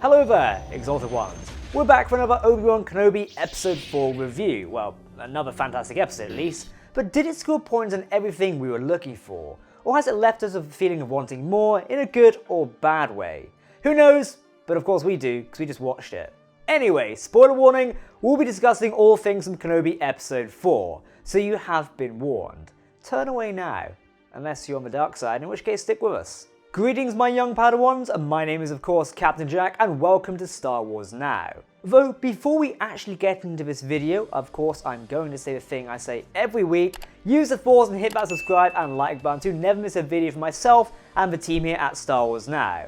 Hello there, Exalted Ones. We're back for another Obi-Wan Kenobi Episode 4 review. Well, another fantastic episode at least. But did it score points on everything we were looking for? Or has it left us with a feeling of wanting more in a good or bad way? Who knows? But of course we do, because we just watched it. Anyway, spoiler warning, we'll be discussing all things from Kenobi Episode 4, so you have been warned. Turn away now, unless you're on the dark side, in which case stick with us. Greetings my young Padawans, and my name is of course Captain Jack, and welcome to Star Wars Now. Though before we actually get into this video, of course I'm going to say the thing I say every week, use the Force and hit that subscribe and like button to never miss a video from myself and the team here at Star Wars Now.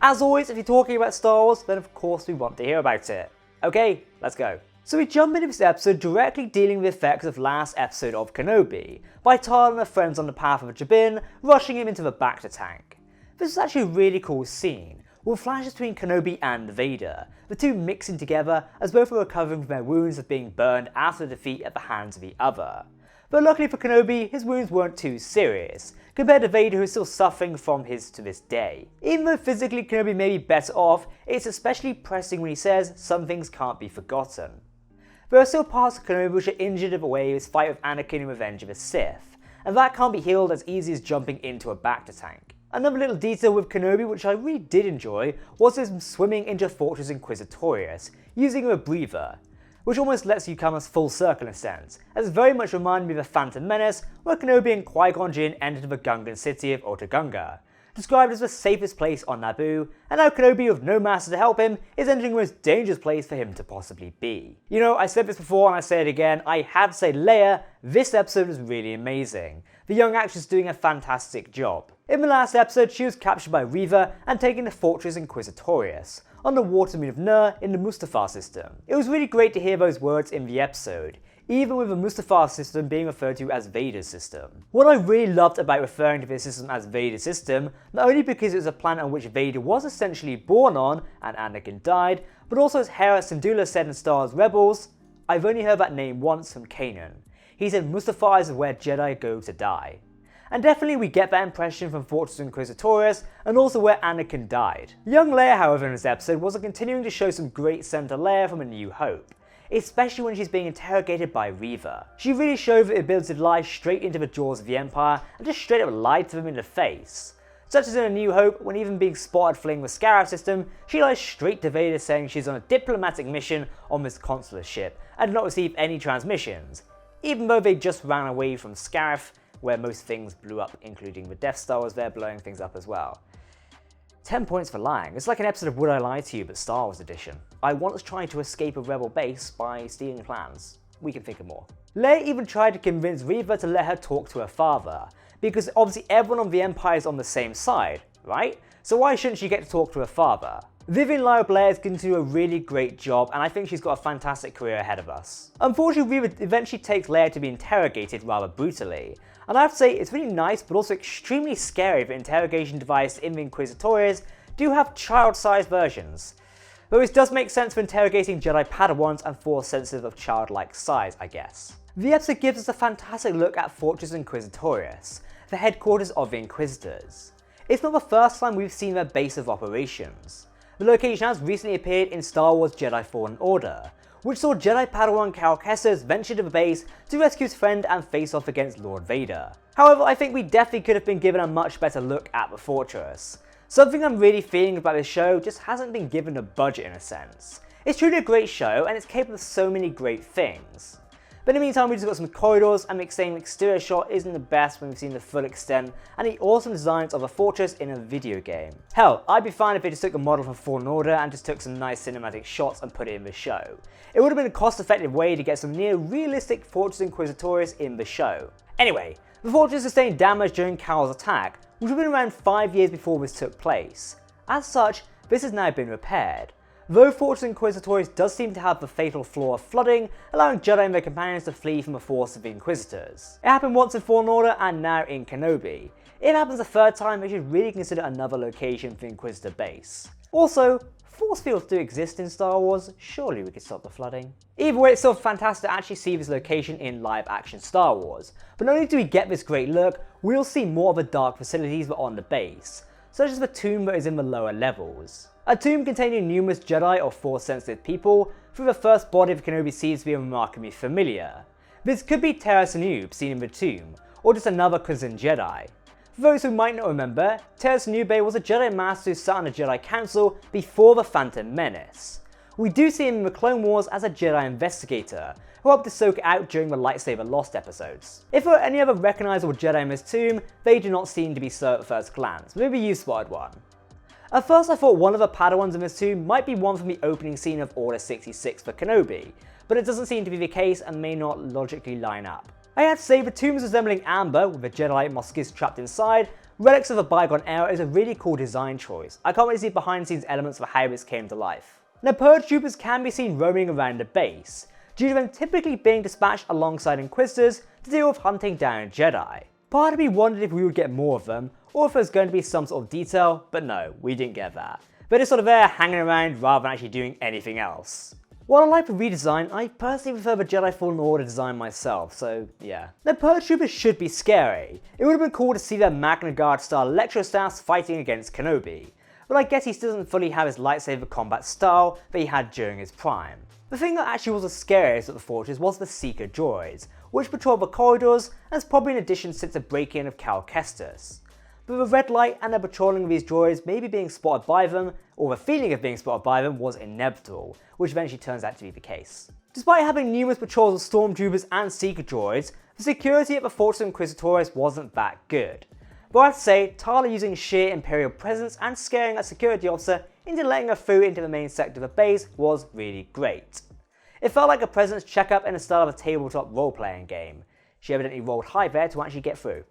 As always, if you're talking about Star Wars, then of course we want to hear about it. Okay, let's go. So we jump into this episode directly dealing with the effects of last episode of Kenobi, by Tala and her friends on the path of Jabin, rushing him into the Bacta tank. This is actually a really cool scene, with flashes between Kenobi and Vader, the two mixing together as both are recovering from their wounds of being burned after the defeat at the hands of the other. But luckily for Kenobi, his wounds weren't too serious, compared to Vader who is still suffering from his to this day. Even though physically Kenobi may be better off, it's especially pressing when he says some things can't be forgotten. There are still parts of Kenobi which are injured of the way of his fight with Anakin in Revenge of the Sith, and that can't be healed as easy as jumping into a Bacta tank. Another little detail with Kenobi which I really did enjoy was his swimming into Fortress Inquisitorius, using a breather, which almost lets you come as full circle in a sense, as it very much reminded me of the Phantom Menace where Kenobi and Qui-Gon Jinn entered the Gungan city of Otoh, described as the safest place on Naboo, and now Kenobi with no master to help him is entering the most dangerous place for him to possibly be. You know, I said this before and I say it again, I have to say Leia, this episode was really amazing. The young actress doing a fantastic job. In the last episode, she was captured by Reva and taken to Fortress Inquisitorius, on the water moon of Nur in the Mustafar system. It was really great to hear those words in the episode, even with the Mustafar system being referred to as Vader's system. What I really loved about referring to this system as Vader's system, not only because it was a planet on which Vader was essentially born on and Anakin died, but also as Hera Syndulla said in Star Wars Rebels, I've only heard that name once from Kanan. He said Mustafar is where Jedi go to die. And definitely we get that impression from Fortress Inquisitorius and also where Anakin died. Young Leia, however, in this episode wasn't continuing to show some great center Leia from A New Hope, especially when she's being interrogated by Reva. She really showed the ability to lie straight into the jaws of the Empire and just straight up lied to them in the face. Such as in A New Hope, when even being spotted fleeing the Scarif system, she lies straight to Vader saying she's on a diplomatic mission on this consular ship and did not receive any transmissions, even though they just ran away from Scarif, where most things blew up, including the Death Star was there blowing things up as well. 10 points for lying. It's like an episode of Would I Lie to You, but Star Wars edition. I once tried to escape a rebel base by stealing plans. We can think of more. Leia even tried to convince Reva to let her talk to her father, because obviously everyone on the Empire is on the same side, right? So why shouldn't she get to talk to her father? Vivian Lyra Blair is going to do a really great job, and I think she's got a fantastic career ahead of us. Unfortunately, Reva eventually takes Leia to be interrogated rather brutally, and I have to say it's really nice but also extremely scary that interrogation device in the Inquisitorius do have child-sized versions. Though this does make sense for interrogating Jedi Padawans and Force sensitive of childlike size, I guess. The episode gives us a fantastic look at Fortress Inquisitorius, the headquarters of the Inquisitors. It's not the first time we've seen their base of operations. The location has recently appeared in Star Wars Jedi Fallen Order, which saw Jedi Padawan Cal Kestis venture to the base to rescue his friend and face off against Lord Vader. However, I think we definitely could have been given a much better look at the fortress. Something I'm really feeling about this show just hasn't been given a budget in a sense. It's truly a great show and it's capable of so many great things. But in the meantime, we just got some corridors and the same exterior shot isn't the best when we've seen the full extent and the awesome designs of a fortress in a video game. Hell, I'd be fine if they just took a model from Fallen Order and just took some nice cinematic shots and put it in the show. It would have been a cost-effective way to get some near realistic Fortress Inquisitorius in the show. Anyway, the fortress sustained damage during Cal's attack, which would have been around 5 years before this took place. As such, this has now been repaired. Though Fortress Inquisitorius does seem to have the fatal flaw of flooding, allowing Jedi and their companions to flee from the force of the Inquisitors. It happened once in Fallen Order and now in Kenobi. If it happens a third time, they should really consider another location for the Inquisitor base. Also, force fields do exist in Star Wars, surely we could stop the flooding. Either way, it's still fantastic to actually see this location in live action Star Wars, but not only do we get this great look, we'll see more of the dark facilities that are on the base, such as the tomb that is in the lower levels. A tomb containing numerous Jedi or Force-sensitive people, through the first body of Kenobi seems to be remarkably familiar. This could be Terrace Noob seen in the tomb, or just another Crimson Jedi. For those who might not remember, Terrace Noob was a Jedi Master who sat on the Jedi Council before the Phantom Menace. We do see him in the Clone Wars as a Jedi investigator, who helped Ahsoka out during the Lightsaber Lost episodes. If there are any other recognisable Jedi in this tomb, they do not seem to be so at first glance, but maybe you spotted one. At first I thought one of the Padawans in this tomb might be one from the opening scene of Order 66 for Kenobi, but it doesn't seem to be the case and may not logically line up. I have to say, the tombs resembling amber, with a Jedi Mosquito trapped inside, relics of a bygone era, is a really cool design choice. I can't wait to see behind the scenes elements of how this came to life. Now, Purge Troopers can be seen roaming around the base, due to them typically being dispatched alongside Inquisitors to deal with hunting down Jedi. Part of me wondered if we would get more of them, or if there's going to be some sort of detail, but no, we didn't get that. They're just sort of there hanging around rather than actually doing anything else. While I like the redesign, I personally prefer the Jedi Fallen Order design myself, so yeah. The Purge Troopers should be scary. It would have been cool to see their Magna Guard style electrostaffs fighting against Kenobi, but I guess he still doesn't fully have his lightsaber combat style that he had during his prime. The thing that actually was the scariest at the fortress was the Seeker droids, which patrol the corridors and is probably an addition since the break-in of Cal Kestis. But the red light and the patrolling of these droids maybe being spotted by them, or the feeling of being spotted by them, was inevitable, which eventually turns out to be the case. Despite having numerous patrols of stormtroopers and Seeker droids, the security at the Fortress of Inquisitores wasn't that good. But I have to say, Tala using sheer Imperial presence and scaring a security officer into letting her through into the main sector of the base was really great. It felt like a presence checkup in the style of a tabletop role-playing game. She evidently rolled high there to actually get through.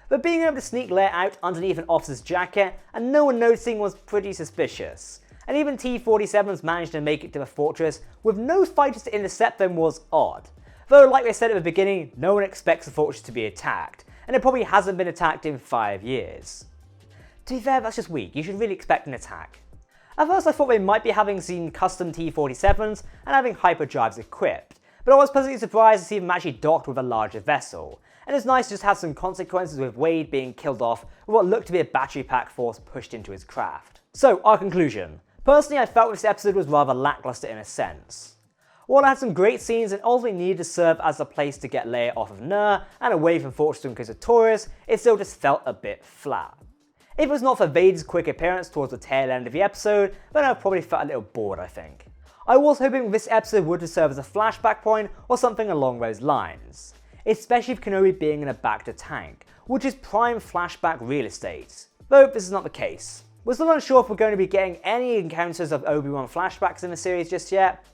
But being able to sneak Leia out underneath an officer's jacket and no one noticing was pretty suspicious. And even T-47s managed to make it to the fortress with no fighters to intercept them was odd. Though, like they said at the beginning, no one expects the fortress to be attacked, and it probably hasn't been attacked in 5 years. To be fair, that's just weak. You should really expect an attack. At first I thought they might be having seen custom T-47s and having hyperdrives equipped, but I was pleasantly surprised to see them actually docked with a larger vessel, and it's nice to just have some consequences with Wade being killed off with what looked to be a battery pack force pushed into his craft. So, our conclusion. Personally, I felt this episode was rather lackluster in a sense. While it had some great scenes and ultimately needed to serve as a place to get Leia off of Ner and away from Fortress of Inquisitores, it still just felt a bit flat. If it was not for Vader's quick appearance towards the tail end of the episode, then I probably felt a little bored, I think. I was hoping this episode would serve as a flashback point or something along those lines, especially with Kenobi being in a Bacta tank, which is prime flashback real estate. Though this is not the case. We're still unsure if we're going to be getting any encounters of Obi-Wan flashbacks in the series just yet.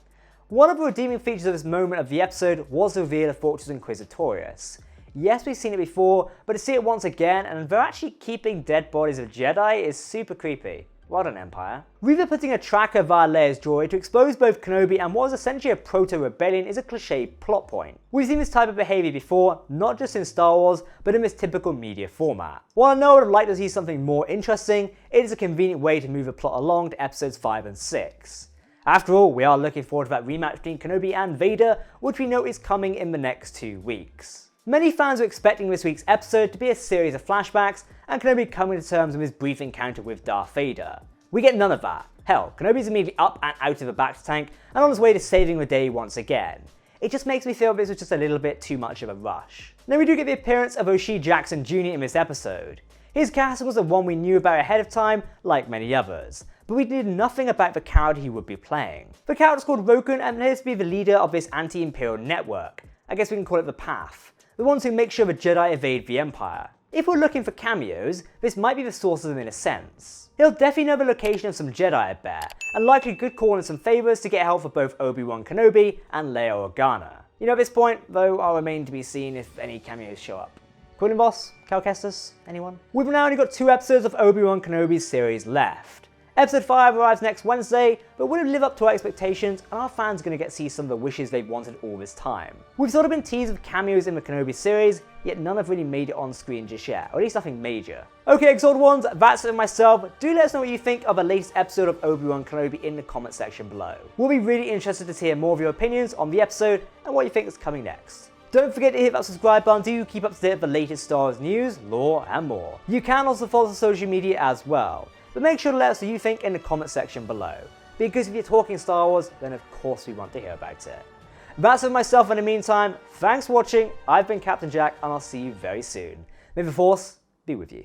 One of the redeeming features of this moment of the episode was the reveal of Fortress Inquisitorius. Yes, we've seen it before, but to see it once again and they're actually keeping dead bodies of Jedi is super creepy. Well done, Empire. Reva putting a tracker via Leia's droid to expose both Kenobi and what was essentially a proto-rebellion is a cliched plot point. We've seen this type of behaviour before, not just in Star Wars, but in this typical media format. While I know I would like to see something more interesting, it is a convenient way to move the plot along to episodes 5 and 6. After all, we are looking forward to that rematch between Kenobi and Vader, which we know is coming in the next 2 weeks. Many fans are expecting this week's episode to be a series of flashbacks and Kenobi coming to terms with his brief encounter with Darth Vader. We get none of that. Hell, Kenobi's immediately up and out of the Bacta tank and on his way to saving the day once again. It just makes me feel this was just a little bit too much of a rush. Now we do get the appearance of O'Shea Jackson Jr. in this episode. His casting was the one we knew about ahead of time, like many others, but we did nothing about the character he would be playing. The character is called Rokun and appears to be the leader of this anti-imperial network. I guess we can call it the Path. The ones who make sure the Jedi evade the Empire. If we're looking for cameos, this might be the source of them in a sense. He'll definitely know the location of some Jedi I bet, and likely could call in some favours to get help for both Obi-Wan Kenobi and Leia Organa. You know, at this point, though, I'll remain to be seen if any cameos show up. Quillen Boss? Cal Kestis? Anyone? We've now only got 2 episodes of Obi-Wan Kenobi's series left. Episode 5 arrives next Wednesday, but will it live up to our expectations and are fans going to get to see some of the wishes they've wanted all this time? We've sort of been teased with cameos in the Kenobi series, yet none have really made it on screen just yet, or at least nothing major. Okay, Exalted Ones, that's it for myself. Do let us know what you think of the latest episode of Obi-Wan Kenobi in the comment section below. We'll be really interested to hear more of your opinions on the episode and what you think is coming next. Don't forget to hit that subscribe button to keep up to date with the latest Star Wars news, lore, and more. You can also follow us on social media as well, but make sure to let us know what you think in the comment section below, because if you're talking Star Wars, then of course we want to hear about it. That's it for myself in the meantime. Thanks for watching, I've been Captain Jack, and I'll see you very soon. May the Force be with you.